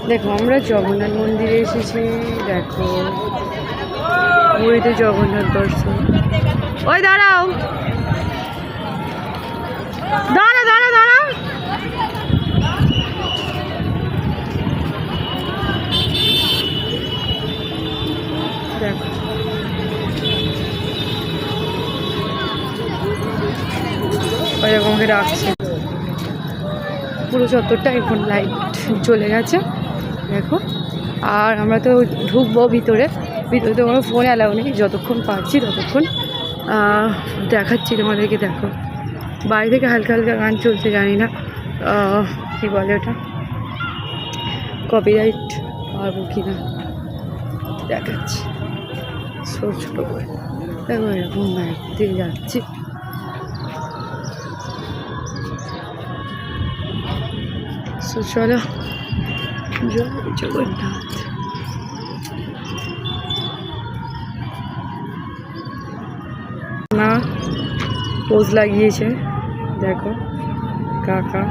দেখো আমরা জগন্নাথ মন্দিরে এসেছি। দেখো পুরীতে জগন্নাথ দর্শন। ওই দাঁড়াও দাঁড়া দাঁড়া দাঁড়া। দেখো ওইরকম আমাকে রাখছে। পুরো চত্বরটা এখন লাইট চলে গেছে দেখো। আর আমরা তো ঢুকবো ভিতরে। ভিতরে তো কোনো ফোন অ্যালাউ নেই, যতক্ষণ পারছি ততক্ষণ দেখাচ্ছি তোমাদেরকে। দেখো বাইরে থেকে হালকা হালকা গান চলছে, জানি না কী বলে ওটা, কপিরাইট পারবো কি না দেখাচ্ছি। ছোটো করে দেখো এরকম বাইক দিয়ে যাচ্ছি। চলো জগন্নাথ। না পোজ লাগিয়েছে দেখো কাকা।